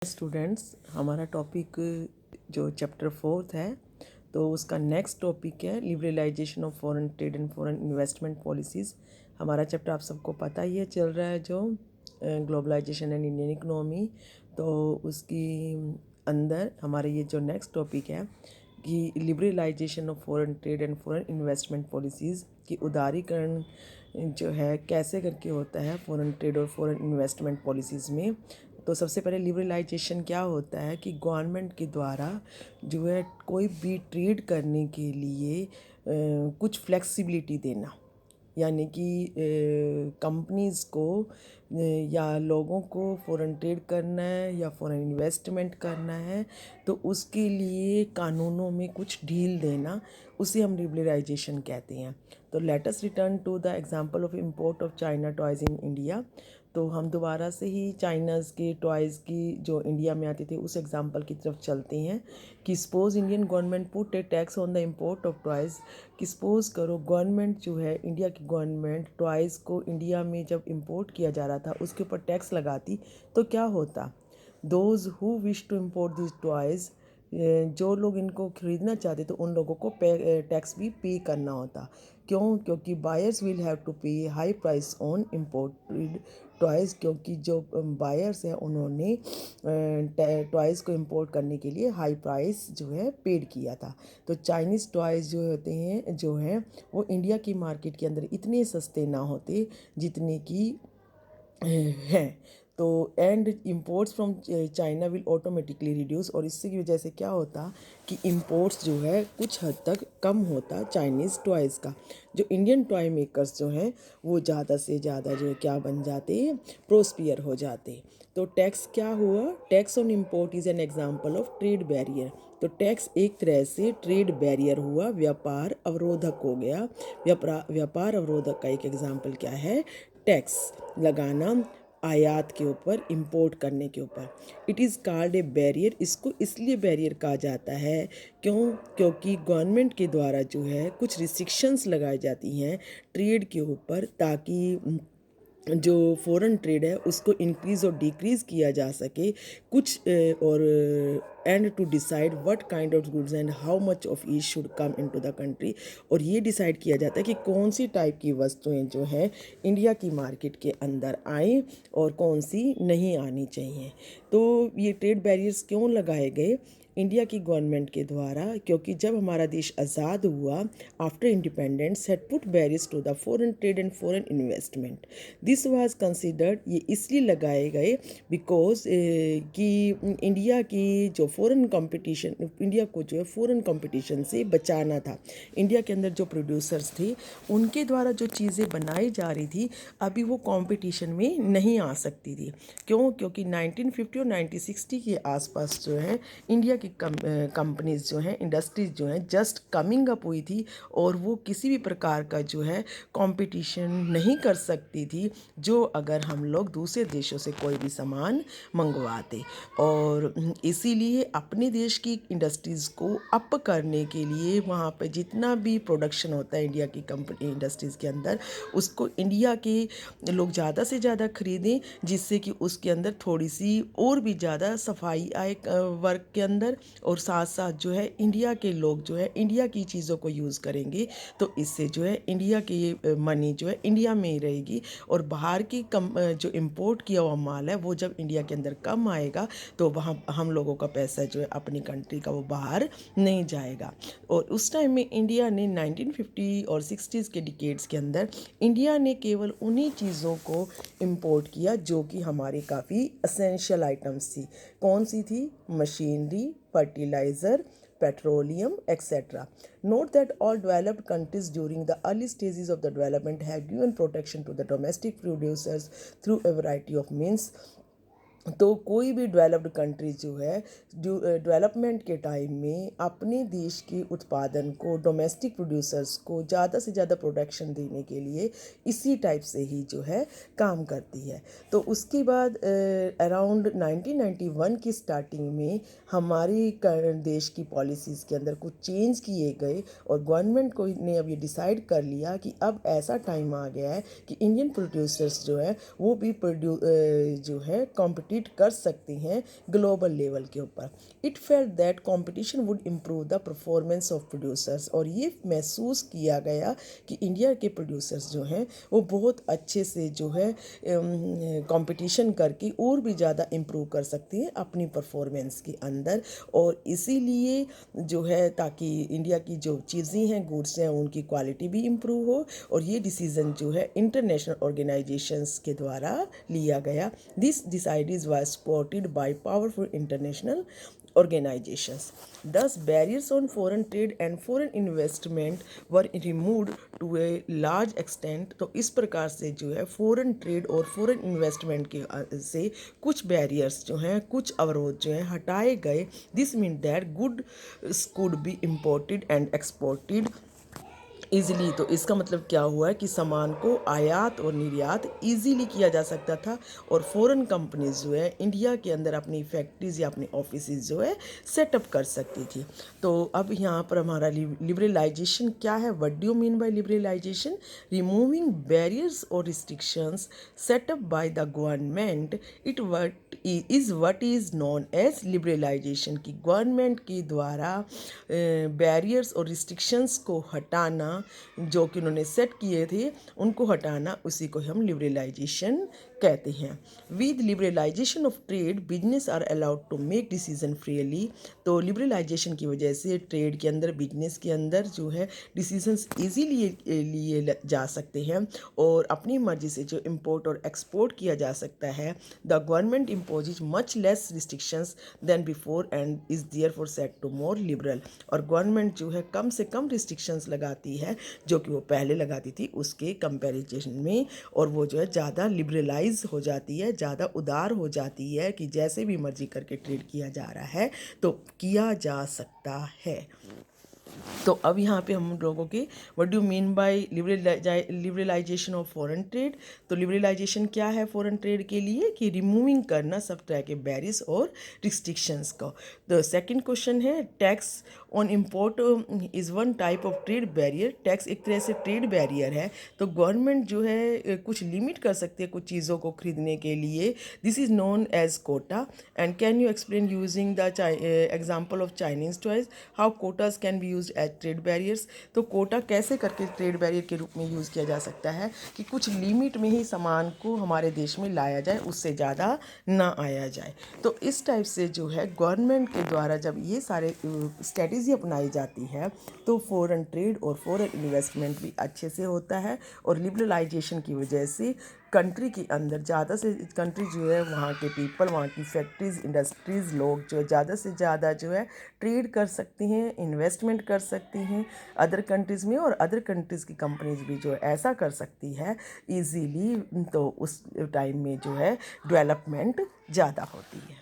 Students, हमारा topic जो chapter 4 है तो उसका नेक्स्ट टॉपिक है liberalisation of foreign trade and foreign investment policies. हमारा चैप्टर आप सबको पता ही है चल रहा है जो ग्लोबलाइजेशन एंड इंडियन इकोनॉमी। तो उसकी अंदर हमारे ये जो नेक्स्ट टॉपिक है कि liberalisation of foreign trade and foreign investment policies की उदारीकरण जो है कैसे करके होता है फॉरेन ट्रेड और फॉरेन इन्वेस्टमेंट पॉलिसीज़ में। तो सबसे पहले लिबरलाइजेशन क्या होता है कि गवर्नमेंट के द्वारा जो है कोई भी ट्रेड करने के लिए कुछ फ्लेक्सिबिलिटी देना, यानी कि कंपनीज़ को या लोगों को फॉरेन ट्रेड करना है या फॉरेन इन्वेस्टमेंट करना है तो उसके लिए कानूनों में कुछ ढील देना, उसे हम लिबरलाइजेशन कहते हैं। तो let us return to the example of import of China toys in India. तो हम दोबारा से ही चाइनाज़ के टॉयज़ की जो इंडिया में आते थे उस एग्जांपल की तरफ चलते हैं कि suppose Indian government put A tax on the import of toys. कि सपोज़ करो गवर्नमेंट जो है, इंडिया की गवर्नमेंट टॉयज़ को इंडिया में जब इंपोर्ट किया जा रहा था उसके ऊपर टैक्स लगाती तो क्या होता, those who wish to import this toys, जो लोग इनको ख़रीदना चाहते तो उन लोगों को टैक्स भी पे करना होता। क्यों? क्योंकि बायर्स विल हैव टू पे high price on imported toys, क्योंकि जो बायर्स हैं उन्होंने टॉयज़ को इंपोर्ट करने के लिए हाई प्राइस जो है पेड किया था। तो चाइनीज़ टॉयज़ जो होते हैं जो हैं वो इंडिया की मार्केट के अंदर इतने सस्ते ना होते जितने की हैं। तो and imports from China will automatically reduce, और इससे की वजह से क्या होता कि इम्पोर्ट्स जो है कुछ हद तक कम होता चाइनीज़ टॉयज़ का। जो इंडियन टॉय मेकर्स जो हैं वो ज़्यादा से ज़्यादा जो क्या बन जाते, प्रोस्पियर हो जाते। तो टैक्स क्या हुआ, tax on import is an example of trade barrier. तो टैक्स एक तरह से ट्रेड बैरियर हुआ, व्यापार अवरोधक हो गया। व्यापार अवरोधक का एक एग्जाम्पल क्या है, टैक्स लगाना आयात के ऊपर, इंपोर्ट करने के ऊपर। It is called a barrier. इसको इसलिए बैरियर कहा जाता है क्यों, क्योंकि गवर्नमेंट के द्वारा जो है कुछ रिस्ट्रिक्शंस लगाई जाती हैं ट्रेड के ऊपर ताकि जो फॉरेन ट्रेड है उसको इंक्रीज़ और डिक्रीज़ किया जा सके कुछ और and to decide what kind of goods and how much of each should come into the country. और ये डिसाइड किया जाता है कि कौन सी टाइप की वस्तुएं जो है इंडिया की मार्केट के अंदर आएँ और कौन सी नहीं आनी चाहिए। तो ये ट्रेड बैरियर्स क्यों लगाए गए इंडिया की गवर्नमेंट के द्वारा, क्योंकि जब हमारा देश आज़ाद हुआ after independence had put barriers to the foreign trade and foreign investment. This was considered, ये इसलिए लगाए गए बिकॉज कि इंडिया की जो फॉरेन कंपटीशन, इंडिया को जो है फॉरेन कंपटीशन से बचाना था। इंडिया के अंदर जो प्रोड्यूसर्स थे उनके द्वारा जो चीज़ें बनाई जा रही थी अभी वो कंपटीशन में नहीं आ सकती थी। क्यों? क्योंकि 1950 और 1960 के आसपास जो है इंडिया की कंपनीज जो हैं, इंडस्ट्रीज जो हैं जस्ट कमिंग अप हुई थी और वो किसी भी प्रकार का जो है कंपटीशन नहीं कर सकती थी जो अगर हम लोग दूसरे देशों से कोई भी सामान मंगवाते। और इसीलिए अपने देश की इंडस्ट्रीज़ को अप करने के लिए वहाँ पे जितना भी प्रोडक्शन होता है इंडिया की कंपनी इंडस्ट्रीज़ के अंदर उसको इंडिया के लोग ज़्यादा से ज़्यादा ख़रीदें, जिससे कि उसके अंदर थोड़ी सी और भी ज़्यादा सफाई आए वर्क के अंदर, और साथ साथ जो है इंडिया के लोग जो है इंडिया की चीज़ों को यूज़ करेंगे तो इससे जो है इंडिया की मनी जो है इंडिया में ही रहेगी। और बाहर की जो इम्पोर्ट किया हुआ माल है वो जब इंडिया के अंदर कम आएगा तो वहाँ हम लोगों का पैसा जो है अपनी कंट्री का वो बाहर नहीं जाएगा। और उस टाइम में इंडिया ने 1950 और 60s के डिकेड्स के अंदर इंडिया ने केवल उन्हीं चीज़ों को इम्पोर्ट किया जो कि हमारी काफ़ी असेंशियल आइटम्स थी। कौन सी थी? Machinery, fertiliser, petroleum, etc. Note that all developed countries during the early stages of the development have given protection to the domestic producers through a variety of means. तो कोई भी डेवलप्ड कंट्री जो है development के time में अपने देश के उत्पादन को, डोमेस्टिक प्रोड्यूसर्स को ज़्यादा से ज़्यादा प्रोटेक्शन देने के लिए इसी टाइप से ही जो है काम करती है। तो उसके बाद अराउंड 1991 की स्टार्टिंग में हमारी देश की पॉलिसीज़ के अंदर कुछ चेंज किए गए और गवर्नमेंट को ने अब ये डिसाइड कर लिया कि अब ऐसा टाइम आ गया है कि इंडियन प्रोड्यूसर्स जो है वो भी जो है कॉम्पिटिटिव कॉम्पीट कर सकती हैं ग्लोबल लेवल के ऊपर। It felt that competition would improve the performance of producers, और ये महसूस किया गया कि इंडिया के प्रोड्यूसर्स जो हैं वो बहुत अच्छे से जो है कंपटीशन करके और भी ज़्यादा इम्प्रूव कर सकती हैं अपनी परफॉर्मेंस के अंदर। और इसीलिए जो है ताकि इंडिया की जो चीज़ें हैं, गुड्स हैं, उनकी क्वालिटी भी इम्प्रूव हो, और ये डिसीज़न जो है इंटरनेशनल ऑर्गेनाइजेशंस के द्वारा लिया गया। This decided was supported by powerful international organizations. Thus, barriers on foreign trade and foreign investment were removed to a large extent. तो इस प्रकार से जो है फॉरेन ट्रेड और फॉरेन इन्वेस्टमेंट के से कुछ बैरियर्स जो हैं, कुछ अवरोध जो हैं हटाए गए। This mean that goods could be imported and exported easily. तो इसका मतलब क्या हुआ है कि सामान को आयात और निर्यात ईज़िली किया जा सकता था, और फॉरेन कंपनीज जो है इंडिया के अंदर अपनी फैक्ट्रीज़ या अपनी ऑफिसेज जो है सेटअप कर सकती थी। तो अब यहाँ पर हमारा लिबरलाइजेशन क्या है? What do you mean by liberalisation? Removing barriers और restrictions set up by the government. It what is known as liberalisation, की गवर्नमेंट के द्वारा बैरियर्स और रिस्ट्रिक्शंस को हटाना, जो कि उन्होंने सेट किए थे उनको हटाना, उसी को हम लिबरलाइजेशन कहते हैं। With liberalisation of trade business are allowed to make decision freely. तो लिबरलाइजेशन की वजह से ट्रेड के अंदर, बिजनेस के अंदर जो है डिसीजंस इजीली लिए जा सकते हैं, और अपनी मर्जी से जो इंपोर्ट और एक्सपोर्ट किया जा सकता है। The government imposes much less restrictions than before and is therefore set to more liberal. और गवर्नमेंट जो है कम से कम रिस्ट्रिक्शंस लगाती है जो कि वो पहले लगाती थी उसके कंपैरिजन में, और वो जो है ज़्यादा लिबरलाइज हो जाती है, ज़्यादा उदार हो जाती है कि जैसे भी मर्जी करके ट्रेड किया जा रहा है तो किया जा सकता है। तो अब यहाँ पे हम लोगों के what do mean by liberalisation of foreign trade. तो लिबरलाइजेशन क्या है फॉरेन ट्रेड के लिए? कि रिमूविंग करना सब तरह के बैरियर्स और रिस्ट्रिक्शंस को। द सेकंड क्वेश्चन है tax on import is one type of trade barrier. Tax एक तरह से ट्रेड बैरियर है, तो गवर्नमेंट जो है कुछ लिमिट कर सकती है कुछ चीज़ों को खरीदने के लिए। This is known as quota. And can you explain using the example of Chinese toys how quotas can be use as trade barriers. तो कोटा कैसे करके ट्रेड बैरियर के रूप में यूज़ किया जा सकता है कि कुछ लिमिट में ही सामान को हमारे देश में लाया जाए, उससे ज़्यादा ना आया जाए। तो इस टाइप से जो है गवर्नमेंट के द्वारा जब ये सारे स्ट्रेटजी अपनाई जाती है तो फॉरेन ट्रेड और फॉरेन इन्वेस्टमेंट भी अच्छे से होता है, और लिबरलाइजेशन की वजह से कंट्री के अंदर ज़्यादा से कंट्री जो है वहाँ के पीपल, वहाँ की फैक्ट्रीज़, इंडस्ट्रीज़, लोग जो ज़्यादा से ज़्यादा जो है ट्रेड कर सकती हैं, इन्वेस्टमेंट कर सकती हैं अदर कंट्रीज़ में, और अदर कंट्रीज़ की कंपनीज भी जो ऐसा कर सकती है ईजीली। तो उस टाइम में जो है डेवलपमेंट ज़्यादा होती है।